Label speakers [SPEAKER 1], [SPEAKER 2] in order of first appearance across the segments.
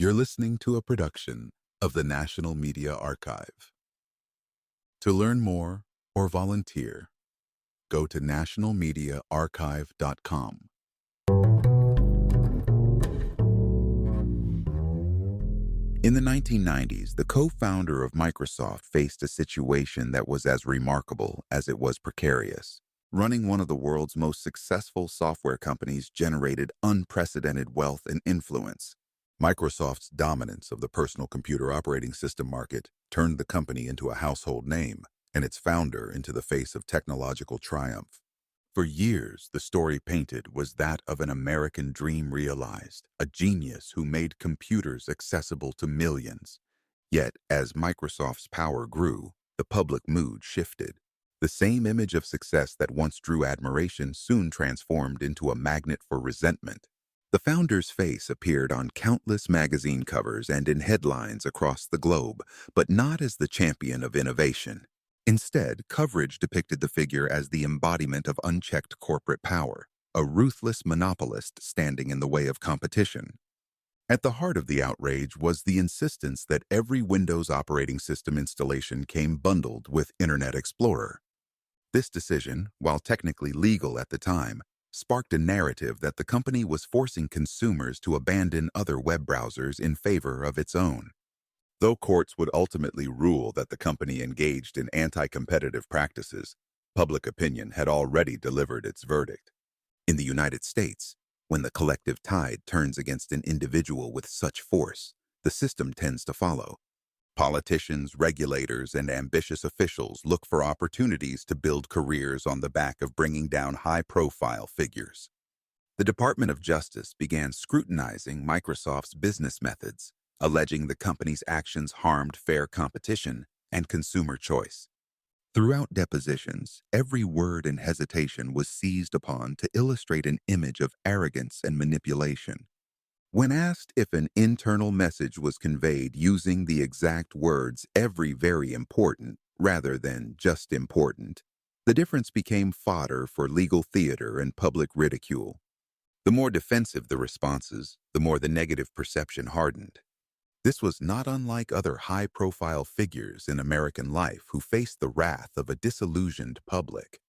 [SPEAKER 1] You're listening to a production of the National Media Archive. To learn more or volunteer, go to nationalmediaarchive.com. In the 1990s, the co-founder of Microsoft faced a situation that was as remarkable as it was precarious. Running one of the world's most successful software companies generated unprecedented wealth and influence. Microsoft's dominance of the personal computer operating system market turned the company into a household name and its founder into the face of technological triumph. For years, the story painted was that of an American dream realized, a genius who made computers accessible to millions. Yet, as Microsoft's power grew, the public mood shifted. The same image of success that once drew admiration soon transformed into a magnet for resentment. The founder's face appeared on countless magazine covers and in headlines across the globe, but not as the champion of innovation. Instead, coverage depicted the figure as the embodiment of unchecked corporate power, a ruthless monopolist standing in the way of competition. At the heart of the outrage was the insistence that every Windows operating system installation came bundled with Internet Explorer. This decision, while technically legal at the time, sparked a narrative that the company was forcing consumers to abandon other web browsers in favor of its own. Though courts would ultimately rule that the company engaged in anti-competitive practices, public opinion had already delivered its verdict. In the United States, when the collective tide turns against an individual with such force, the system tends to follow. Politicians, regulators, and ambitious officials look for opportunities to build careers on the back of bringing down high-profile figures. The Department of Justice began scrutinizing Microsoft's business methods, alleging the company's actions harmed fair competition and consumer choice. Throughout depositions, every word and hesitation was seized upon to illustrate an image of arrogance and manipulation. When asked if an internal message was conveyed using the exact words "every very important" rather than "just important," the difference became fodder for legal theater and public ridicule. The more defensive the responses, the more the negative perception hardened. This was not unlike other high-profile figures in American life who faced the wrath of a disillusioned public.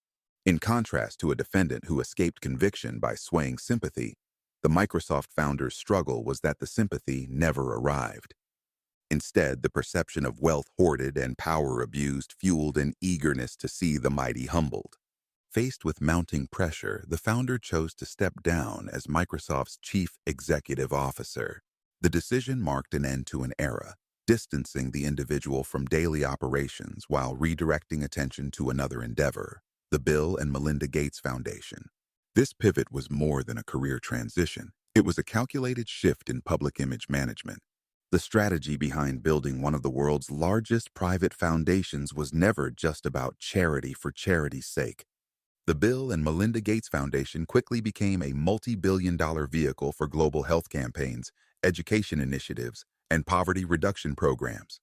[SPEAKER 1] In contrast to a defendant who escaped conviction by swaying sympathy, the Microsoft founder's struggle was that the sympathy never arrived. Instead, the perception of wealth hoarded and power abused fueled an eagerness to see the mighty humbled. Faced with mounting pressure, the founder chose to step down as Microsoft's chief executive officer. The decision marked an end to an era, distancing the individual from daily operations while redirecting attention to another endeavor, the Bill and Melinda Gates Foundation. This pivot was more than a career transition. It was a calculated shift in public image management. The strategy behind building one of the world's largest private foundations was never just about charity for charity's sake. The Bill and Melinda Gates Foundation quickly became a multi-billion-dollar vehicle for global health campaigns, education initiatives, and poverty reduction programs.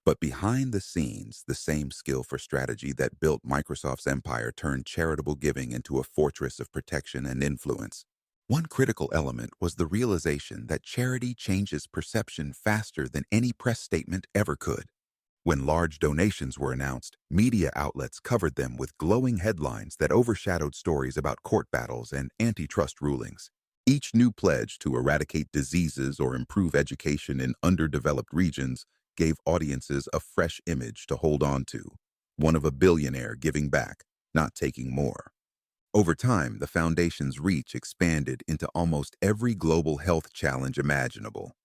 [SPEAKER 1] But behind the scenes, the same skill for strategy that built Microsoft's empire turned charitable giving into a fortress of protection and influence. One critical element was the realization that charity changes perception faster than any press statement ever could. When large donations were announced, media outlets covered them with glowing headlines that overshadowed stories about court battles and antitrust rulings. Each new pledge to eradicate diseases or improve education in underdeveloped regions gave audiences a fresh image to hold on to, one of a billionaire giving back, not taking more. Over time, the foundation's reach expanded into almost every global health challenge imaginable.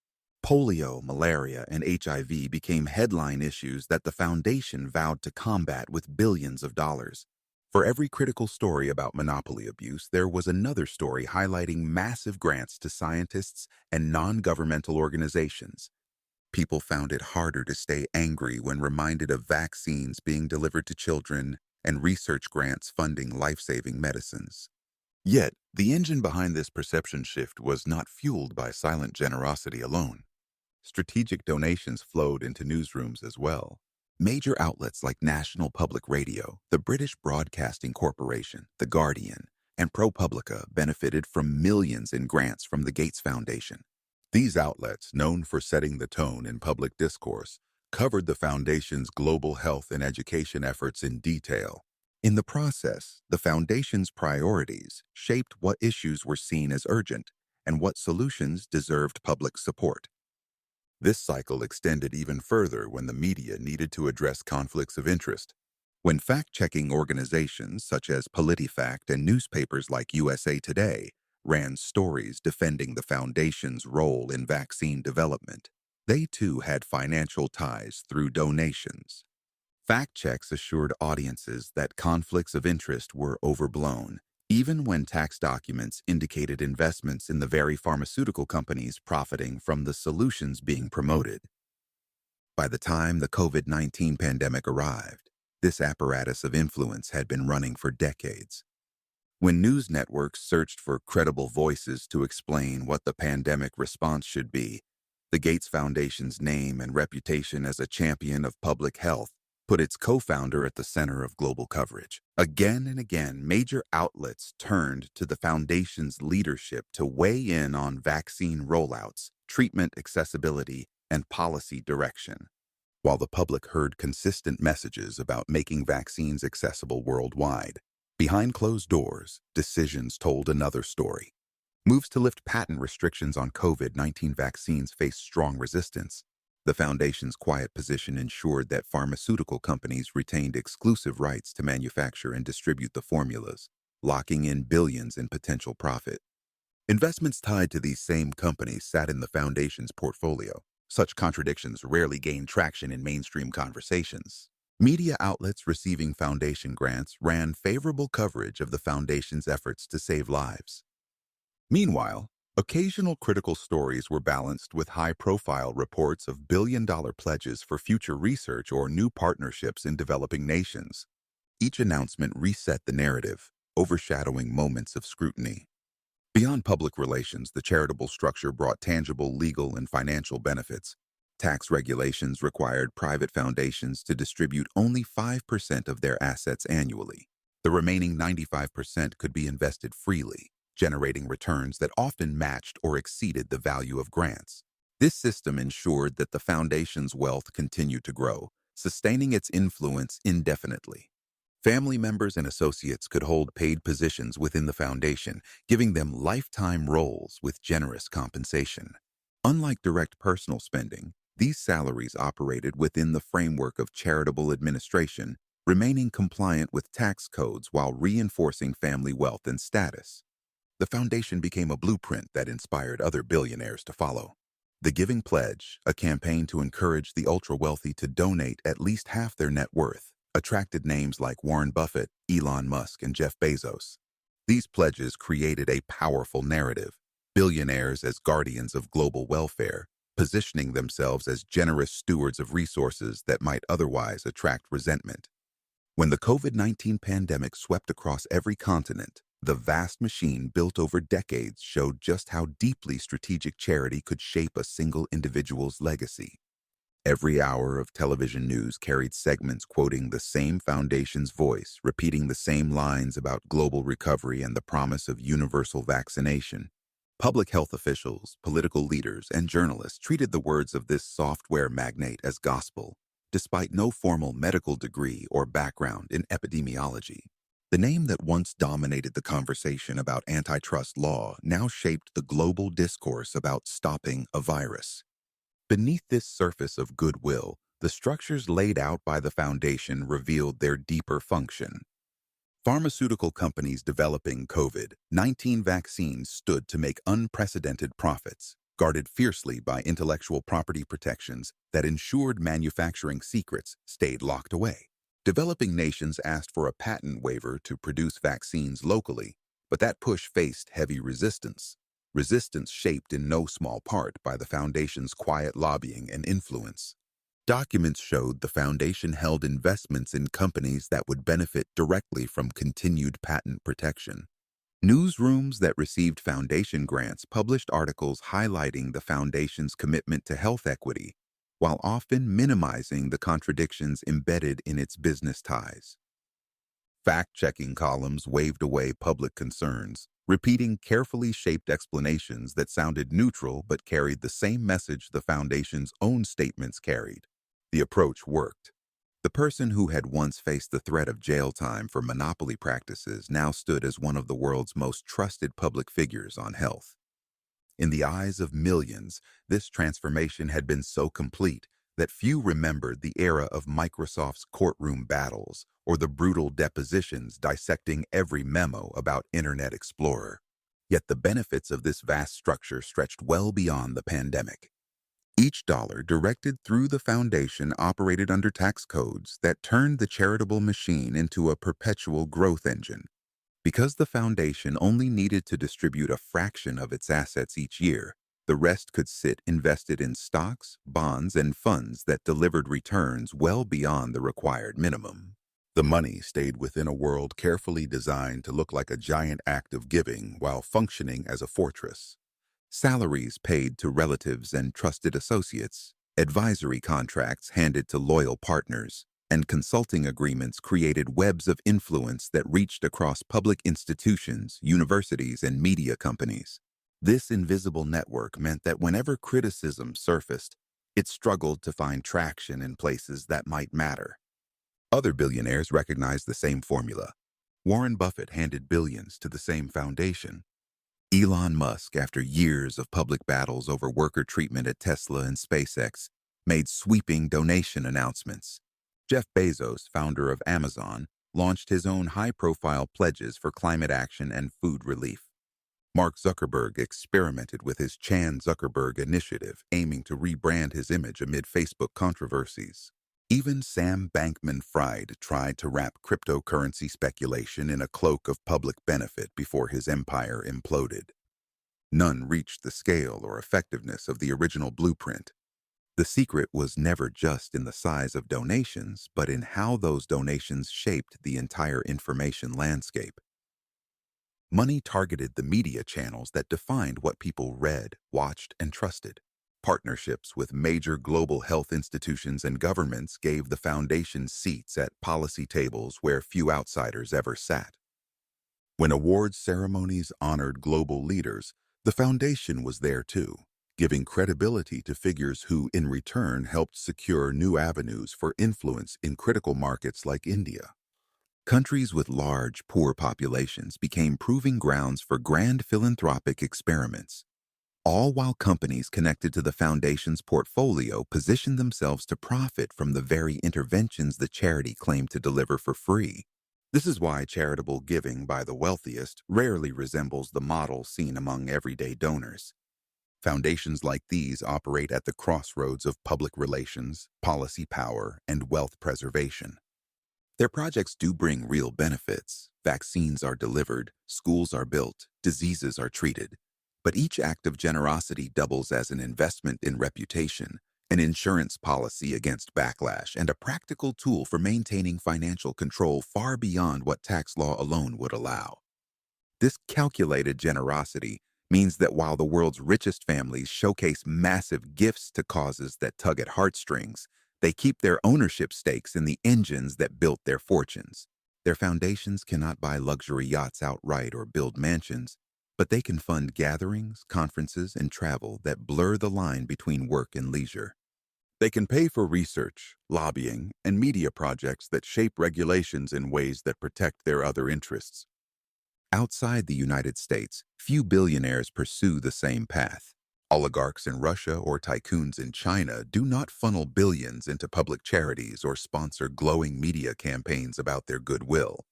[SPEAKER 1] Polio, malaria, and HIV became headline issues that the foundation vowed to combat with billions of dollars. For every critical story about monopoly abuse, there was another story highlighting massive grants to scientists and non-governmental organizations. People found it harder to stay angry when reminded of vaccines being delivered to children and research grants funding life-saving medicines. Yet, the engine behind this perception shift was not fueled by silent generosity alone. Strategic donations flowed into newsrooms as well. Major outlets like National Public Radio, the British Broadcasting Corporation, The Guardian, and ProPublica benefited from millions in grants from the Gates Foundation. These outlets, known for setting the tone in public discourse, covered the Foundation's global health and education efforts in detail. In the process, the Foundation's priorities shaped what issues were seen as urgent and what solutions deserved public support. This cycle extended even further when the media needed to address conflicts of interest. When fact-checking organizations such as PolitiFact and newspapers like USA Today ran stories defending the Foundation's role in vaccine development, they too had financial ties through donations. Fact checks assured audiences that conflicts of interest were overblown, even when tax documents indicated investments in the very pharmaceutical companies profiting from the solutions being promoted. By the time the COVID-19 pandemic arrived, this apparatus of influence had been running for decades. When news networks searched for credible voices to explain what the pandemic response should be, the Gates Foundation's name and reputation as a champion of public health put its co-founder at the center of global coverage. Again and again, major outlets turned to the Foundation's leadership to weigh in on vaccine rollouts, treatment accessibility, and policy direction. While the public heard consistent messages about making vaccines accessible worldwide, behind closed doors, decisions told another story. Moves to lift patent restrictions on COVID-19 vaccines faced strong resistance. The Foundation's quiet position ensured that pharmaceutical companies retained exclusive rights to manufacture and distribute the formulas, locking in billions in potential profit. Investments tied to these same companies sat in the Foundation's portfolio. Such contradictions rarely gain traction in mainstream conversations. Media outlets receiving Foundation grants ran favorable coverage of the Foundation's efforts to save lives. Meanwhile, occasional critical stories were balanced with high-profile reports of billion-dollar pledges for future research or new partnerships in developing nations. Each announcement reset the narrative, overshadowing moments of scrutiny. Beyond public relations, the charitable structure brought tangible legal and financial benefits. Tax regulations required private foundations to distribute only 5% of their assets annually. The remaining 95% could be invested freely, generating returns that often matched or exceeded the value of grants. This system ensured that the Foundation's wealth continued to grow, sustaining its influence indefinitely. Family members and associates could hold paid positions within the Foundation, giving them lifetime roles with generous compensation. Unlike direct personal spending, these salaries operated within the framework of charitable administration, remaining compliant with tax codes while reinforcing family wealth and status. The Foundation became a blueprint that inspired other billionaires to follow. The Giving Pledge, a campaign to encourage the ultra-wealthy to donate at least half their net worth, attracted names like Warren Buffett, Elon Musk, and Jeff Bezos. These pledges created a powerful narrative, billionaires as guardians of global welfare, positioning themselves as generous stewards of resources that might otherwise attract resentment. When the COVID-19 pandemic swept across every continent, the vast machine built over decades showed just how deeply strategic charity could shape a single individual's legacy. Every hour of television news carried segments quoting the same Foundation's voice, repeating the same lines about global recovery and the promise of universal vaccination. Public health officials, political leaders, and journalists treated the words of this software magnate as gospel, despite no formal medical degree or background in epidemiology. The name that once dominated the conversation about antitrust law now shaped the global discourse about stopping a virus. Beneath this surface of goodwill, the structures laid out by the Foundation revealed their deeper function. Pharmaceutical companies developing COVID-19 vaccines stood to make unprecedented profits, guarded fiercely by intellectual property protections that ensured manufacturing secrets stayed locked away. Developing nations asked for a patent waiver to produce vaccines locally, but that push faced heavy resistance. Resistance shaped in no small part by the Foundation's quiet lobbying and influence. Documents showed the Foundation held investments in companies that would benefit directly from continued patent protection. Newsrooms that received Foundation grants published articles highlighting the Foundation's commitment to health equity, while often minimizing the contradictions embedded in its business ties. Fact-checking columns waved away public concerns, repeating carefully shaped explanations that sounded neutral but carried the same message the foundation's own statements carried. The approach worked. The person who had once faced the threat of jail time for monopoly practices now stood as one of the world's most trusted public figures on health. In the eyes of millions, this transformation had been so complete that few remembered the era of Microsoft's courtroom battles or the brutal depositions dissecting every memo about Internet Explorer. Yet the benefits of this vast structure stretched well beyond the pandemic. Each dollar directed through the foundation operated under tax codes that turned the charitable machine into a perpetual growth engine. Because the foundation only needed to distribute a fraction of its assets each year, the rest could sit invested in stocks, bonds, and funds that delivered returns well beyond the required minimum. The money stayed within a world carefully designed to look like a giant act of giving while functioning as a fortress. Salaries paid to relatives and trusted associates, advisory contracts handed to loyal partners, and consulting agreements created webs of influence that reached across public institutions, universities, and media companies. This invisible network meant that whenever criticism surfaced, it struggled to find traction in places that might matter. Other billionaires recognized the same formula. Warren Buffett handed billions to the same foundation. Elon Musk, after years of public battles over worker treatment at Tesla and SpaceX, made sweeping donation announcements. Jeff Bezos, founder of Amazon, launched his own high-profile pledges for climate action and food relief. Mark Zuckerberg experimented with his Chan Zuckerberg initiative, aiming to rebrand his image amid Facebook controversies. Even Sam Bankman-Fried tried to wrap cryptocurrency speculation in a cloak of public benefit before his empire imploded. None reached the scale or effectiveness of the original blueprint. The secret was never just in the size of donations, but in how those donations shaped the entire information landscape. Money targeted the media channels that defined what people read, watched, and trusted. Partnerships with major global health institutions and governments gave the foundation seats at policy tables where few outsiders ever sat. When awards ceremonies honored global leaders, the foundation was there too, giving credibility to figures who, in return, helped secure new avenues for influence in critical markets like India. Countries with large, poor populations became proving grounds for grand philanthropic experiments, all while companies connected to the foundation's portfolio positioned themselves to profit from the very interventions the charity claimed to deliver for free. This is why charitable giving by the wealthiest rarely resembles the model seen among everyday donors. Foundations like these operate at the crossroads of public relations, policy power, and wealth preservation. Their projects do bring real benefits. Vaccines are delivered, schools are built, diseases are treated. But each act of generosity doubles as an investment in reputation, an insurance policy against backlash, and a practical tool for maintaining financial control far beyond what tax law alone would allow. This calculated generosity means that while the world's richest families showcase massive gifts to causes that tug at heartstrings, they keep their ownership stakes in the engines that built their fortunes. Their foundations cannot buy luxury yachts outright or build mansions, but they can fund gatherings, conferences, and travel that blur the line between work and leisure. They can pay for research, lobbying, and media projects that shape regulations in ways that protect their other interests. Outside the United States, few billionaires pursue the same path. Oligarchs in Russia or tycoons in China do not funnel billions into public charities or sponsor glowing media campaigns about their goodwill.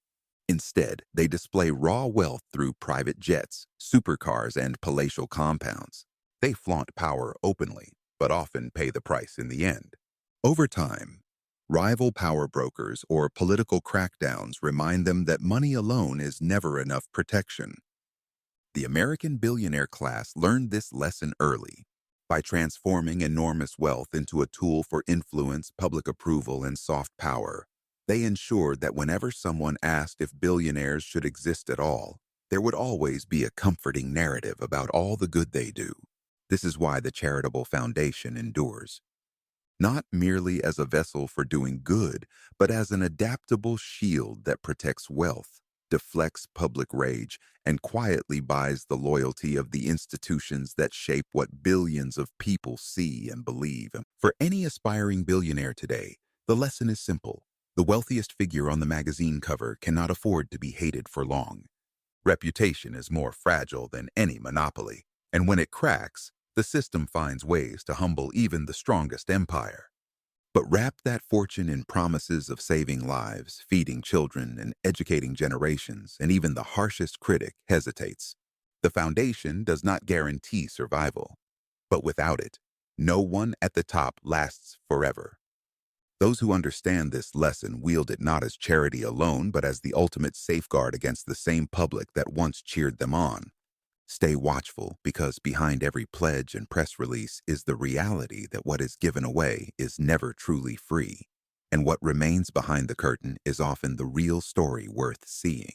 [SPEAKER 1] Instead, they display raw wealth through private jets, supercars, and palatial compounds. They flaunt power openly, but often pay the price in the end. Over time, rival power brokers or political crackdowns remind them that money alone is never enough protection. The American billionaire class learned this lesson early. By transforming enormous wealth into a tool for influence, public approval, and soft power, they ensured that whenever someone asked if billionaires should exist at all, there would always be a comforting narrative about all the good they do. This is why the charitable foundation endures. not merely as a vessel for doing good, but as an adaptable shield that protects wealth, deflects public rage, and quietly buys the loyalty of the institutions that shape what billions of people see and believe. For any aspiring billionaire today, the lesson is simple. The wealthiest figure on the magazine cover cannot afford to be hated for long. Reputation is more fragile than any monopoly, and when it cracks, the system finds ways to humble even the strongest empire. But wrap that fortune in promises of saving lives, feeding children, and educating generations, and even the harshest critic hesitates. The foundation does not guarantee survival, but without it, no one at the top lasts forever. Those who understand this lesson wield it not as charity alone, but as the ultimate safeguard against the same public that once cheered them on. Stay watchful, because behind every pledge and press release is the reality that what is given away is never truly free, and what remains behind the curtain is often the real story worth seeing.